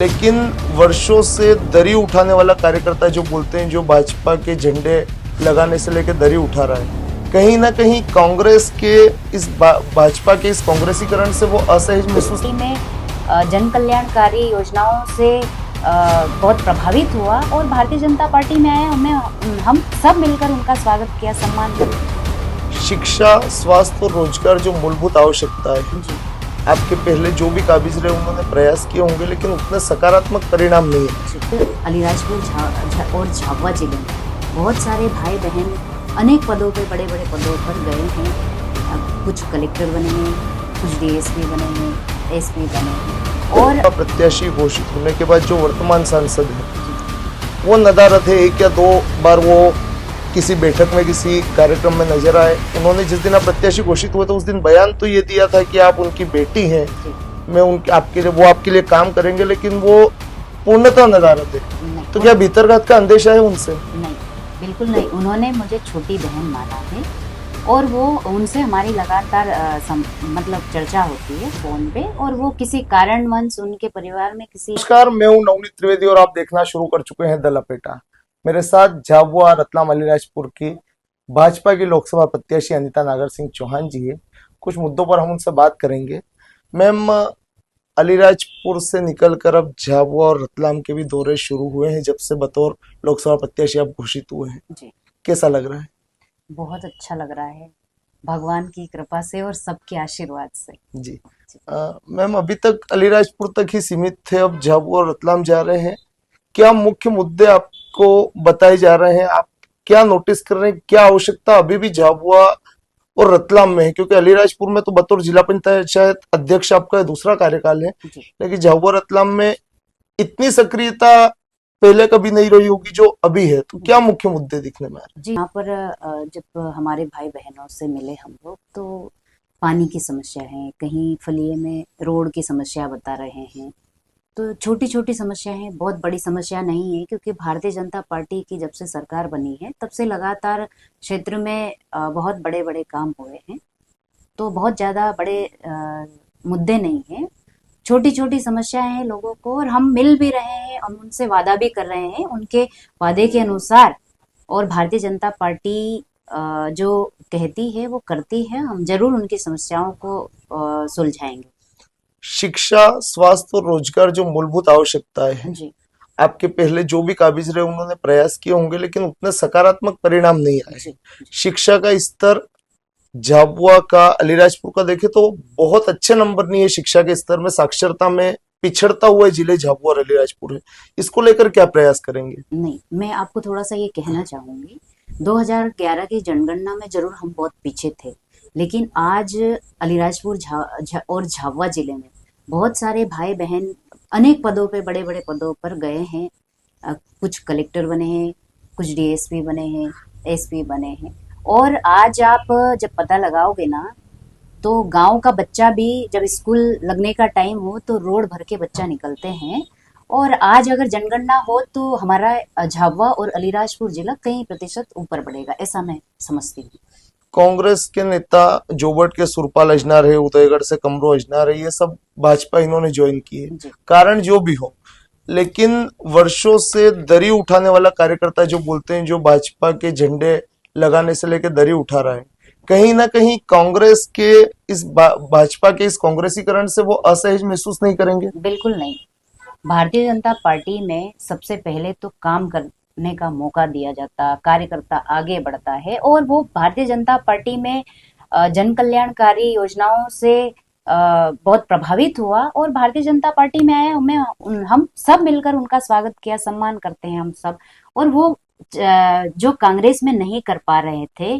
लेकिन वर्षों से दरी उठाने वाला कार्यकर्ता जो बोलते हैं, जो भाजपा के झंडे लगाने से लेकर दरी उठा रहा है, कहीं ना कहीं कांग्रेस के इस भाजपा के इस कांग्रेसीकरण से वो असहज महसूस में जन कल्याणकारी योजनाओं से बहुत प्रभावित हुआ और भारतीय जनता पार्टी में आए। हम सब मिलकर उनका स्वागत किया, सम्मान किया। शिक्षा, स्वास्थ्य और रोजगार जो मूलभूत आवश्यकता है, आपके पहले जो भी काबिज रहे उन्होंने प्रयास किए होंगे, लेकिन उतने सकारात्मक परिणाम नहीं है। अलीराजपुर और झाबुआ जिले में बहुत सारे भाई बहन अनेक पदों पे, बड़े बड़े पदों पर गए हैं। कुछ कलेक्टर बने हैं, कुछ डीएसपी बने हैं, एसपी बने हैं। और प्रत्याशी घोषित होने के बाद जो वर्तमान सांसद है वो नदारद है। एक या दो बार वो किसी बैठक में, किसी कार्यक्रम में नजर आए। उन्होंने जिस दिन आप प्रत्याशी घोषित हुए तो उस दिन बयान तो ये दिया था कि आप उनकी बेटी हैं, मैं उनके आपके लिए काम करेंगे, लेकिन वो पूर्णतः नदारद है। तो क्या भीतरघात का अंदेशा है उनसे? नहीं, बिल्कुल नहीं। उन्होंने मुझे छोटी बहन माना है और वो उनसे हमारी लगातार मतलब चर्चा होती है फोन पे, और वो किसी कारणवश उनके परिवार में किसी। नमस्कार, मैं हूं नवनीत त्रिवेदी और आप देखना शुरू कर चुके हैं द लपेटा। मेरे साथ झाबुआ, रतलाम, अलीराजपुर की भाजपा की लोकसभा प्रत्याशी अनीता नागर सिंह चौहान जी है। कुछ मुद्दों पर हम उनसे बात करेंगे। मैम, अलीराजपुर से निकलकर अब झाबुआ और रतलाम के भी दौरे शुरू हुए हैं जब से बतौर लोकसभा प्रत्याशी आप घोषित हुए हैं जी। कैसा लग रहा है? बहुत अच्छा लग रहा है, भगवान की कृपा से और सबके आशीर्वाद से। जी। मैम, अभी तक अलीराजपुर तक ही सीमित थे, अब झाबुआ और रतलाम जा रहे हैं। क्या मुख्य मुद्दे आपको बताए जा रहे हैं? आप क्या नोटिस कर रहे हैं? क्या आवश्यकता अभी भी झाबुआ और रतलाम में है? क्योंकि अलीराजपुर में तो बतौर जिला पंचायत अध्यक्ष आपका दूसरा कार्यकाल है, लेकिन झाबुआ रतलाम में इतनी सक्रियता पहले कभी नहीं रही होगी जो अभी है। तो क्या मुख्य मुद्दे दिखने में आ रहे हैं? जी, यहाँ पर जब हमारे भाई बहनों से मिले हम लोग, तो पानी की समस्या है, कहीं फलिये में रोड की समस्या बता रहे हैं। तो छोटी छोटी समस्या है, बहुत बड़ी समस्या नहीं है, क्योंकि भारतीय जनता पार्टी की जब से सरकार बनी है तब से लगातार क्षेत्र में बहुत बड़े बड़े काम हुए हैं। तो बहुत ज़्यादा बड़े मुद्दे नहीं हैं, छोटी छोटी समस्याएं हैं लोगों को, और हम मिल भी रहे हैं, हम उनसे वादा भी कर रहे हैं उनके वादे के अनुसार। और भारतीय जनता पार्टी जो कहती है वो करती है। हम जरूर उनकी समस्याओं को सुलझाएंगे। शिक्षा, स्वास्थ्य और रोजगार जो मूलभूत आवश्यकताएं हैं, जी। आपके पहले जो भी काबिज रहे उन्होंने प्रयास किए होंगे, लेकिन उतने सकारात्मक परिणाम नहीं आए। शिक्षा का स्तर झाबुआ का, अलीराजपुर का देखे तो बहुत अच्छे नंबर नहीं है शिक्षा के स्तर में। साक्षरता में पिछड़ता हुआ जिले झाबुआ और अलीराजपुर है। इसको लेकर क्या प्रयास करेंगे? नहीं, मैं आपको थोड़ा सा ये कहना चाहूंगी, 2011 की जनगणना में जरूर हम बहुत पीछे थे, लेकिन आज अलीराजपुर और झाबुआ जिले में बहुत सारे भाई बहन अनेक पदों पे, बड़े बड़े पदों पर गए हैं। कुछ कलेक्टर बने हैं, कुछ डीएसपी बने हैं, एसपी बने हैं। और आज आप जब पता लगाओगे ना, तो गांव का बच्चा भी जब स्कूल लगने का टाइम हो तो रोड भर के बच्चा निकलते हैं। और आज अगर जनगणना हो तो हमारा झाबुआ और अलीराजपुर जिला कई प्रतिशत ऊपर बढ़ेगा, ऐसा मैं समझती हूँ। कांग्रेस के नेता जोबट के सुरपाल अजनार है, उदयगढ़ से कमरू अजनार है, ये सब भाजपा इन्होंने ज्वाइन की है, कारण जो भी हो। लेकिन वर्षों से दरी उठाने वाला कार्यकर्ता जो बोलते हैं, जो भाजपा के झंडे लगाने से लेकर दरी उठा रहा है, कहीं ना कहीं कांग्रेस के इस भाजपा के इस कांग्रेसीकरण से वो असहज महसूस नहीं करेंगे? बिल्कुल नहीं। भारतीय जनता पार्टी में सबसे पहले तो काम करने का मौका दिया जाता, कार्यकर्ता आगे बढ़ता है, और वो भारतीय जनता पार्टी में जन कल्याणकारी योजनाओं से बहुत प्रभावित हुआ और भारतीय जनता पार्टी में आए। हम सब मिलकर उनका स्वागत किया, सम्मान करते हैं हम सब। और वो जो कांग्रेस में नहीं कर पा रहे थे,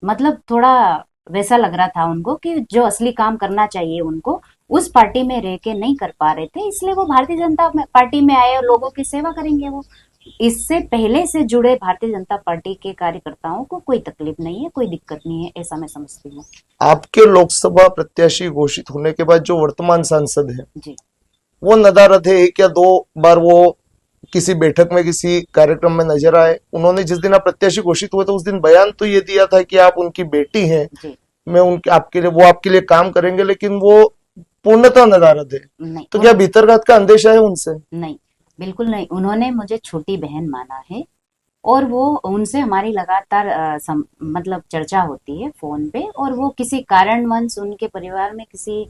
मतलब थोड़ा वैसा लग रहा था उनको कि जो असली काम करना चाहिए उनको उस पार्टी में रह के नहीं कर पा रहे थे, इसलिए वो भारतीय जनता पार्टी में आए और लोगों की सेवा करेंगे। वो इससे पहले से जुड़े भारतीय जनता पार्टी के कार्यकर्ताओं को कोई तकलीफ नहीं है, कोई दिक्कत नहीं है, ऐसा मैं समझती हूँ। आपके लोकसभा प्रत्याशी घोषित होने के बाद जो वर्तमान सांसद है जी, वो नदारद है। एक या दो बार वो किसी बैठक में, किसी कार्यक्रम में नजर आए। उन्होंने जिस दिन आप प्रत्याशी घोषित हुए तो उस दिन बयान तो ये दिया था कि आप उनकी बेटी हैं, मैं आपके लिए काम करेंगे, लेकिन वो पूर्णतः नदारद है। नहीं तो क्या भीतरघात का अंदेशा है उनसे? नहीं, बिल्कुल नहीं। उन्होंने मुझे छोटी बहन माना है और वो उनसे हमारी लगातार मतलब चर्चा होती है फोन पे, और वो किसी कारणवश उनके परिवार में किसी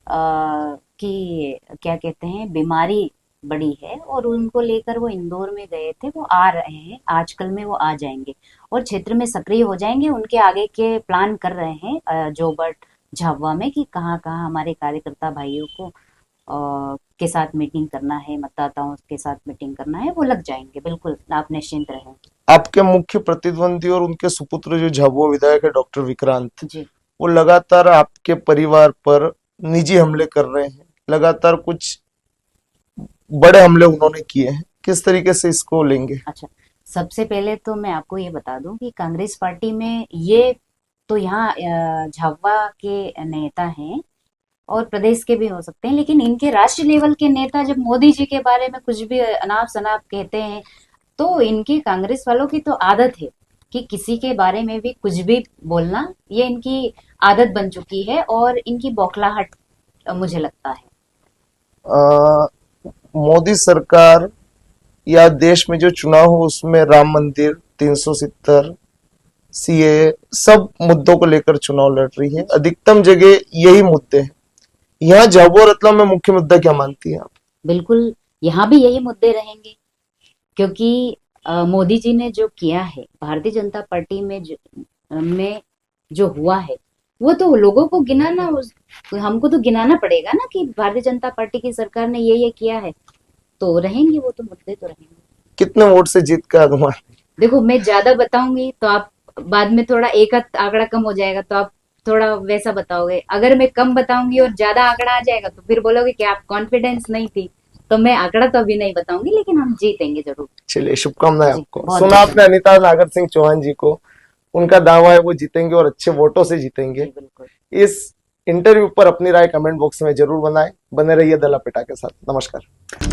की क्या कहते हैं बीमारी बड़ी है, और उनको लेकर वो इंदौर में गए थे। वो आ रहे हैं, आजकल में वो आ जाएंगे और क्षेत्र में सक्रिय हो जाएंगे। उनके आगे के प्लान कर रहे हैं जोबट झाबुआ में कि कहाँ कहाँ हमारे कार्यकर्ता भाइयों को के साथ मीटिंग करना है, मतदाताओं के साथ मीटिंग करना है। वो लग जाएंगे, बिल्कुल आप निश्चिंत रहें। आपके मुख्य प्रतिद्वंदी और उनके सुपुत्र जो झाबुआ विधायक है डॉक्टर विक्रांत, जी, वो लगातार आपके परिवार पर निजी हमले कर रहे हैं, लगातार कुछ बड़े हमले उन्होंने किए हैं, किस तरीके से इसको लेंगे? अच्छा। सबसे पहले तो मैं आपको ये बता दूं कि कांग्रेस पार्टी में ये तो यहाँ झाबुआ के नेता हैं और प्रदेश के भी हो सकते हैं, लेकिन इनके राष्ट्रीय लेवल के नेता जब मोदी जी के बारे में कुछ भी अनाप शनाप कहते हैं, तो इनकी कांग्रेस वालों की तो आदत है कि किसी के बारे में भी कुछ भी बोलना। ये इनकी आदत बन चुकी है और इनकी बौखलाहट मुझे लगता है। अ, मोदी सरकार या देश में जो चुनाव हो उसमें राम मंदिर, 370, सीए, सब मुद्दों को लेकर चुनाव लड़ रही है, अधिकतम जगह यही मुद्दे हैं। यहाँ झाबुआ रतलाम में मुख्य मुद्दा क्या मानती है आप? बिल्कुल, यहाँ भी यही मुद्दे रहेंगे, क्योंकि मोदी जी ने जो किया है भारतीय जनता पार्टी में जो हुआ है, वो तो लोगों को गिनाना, हमको तो गिनाना पड़ेगा ना कि भारतीय जनता पार्टी की सरकार ने ये किया है। तो रहेंगे, वो तो मुद्दे तो रहेंगे। कितने वोट से जीत का अनुमान? देखो, मैं ज्यादा बताऊंगी तो आप बाद में थोड़ा एक आंकड़ा कम हो जाएगा, तो आप थोड़ा वैसा बताओगे। अगर मैं कम बताऊंगी और ज्यादा आंकड़ा आ जाएगा तो फिर बोलोगे कि आप कॉन्फिडेंस नहीं थी। तो मैं आंकड़ा तो अभी नहीं बताऊंगी, लेकिन हम जीतेंगे जरूर। चलिए, शुभकामनाएं जी, आपको। बहुत सुना आपने अनिता नागर सिंह चौहान जी को, उनका दावा है वो जीतेंगे और अच्छे वोटों से जीतेंगे। जी, बिल्कुल। इस इंटरव्यू पर अपनी राय कमेंट बॉक्स में जरूर बनाएं। बने रहिए दला पिटा के साथ। नमस्कार।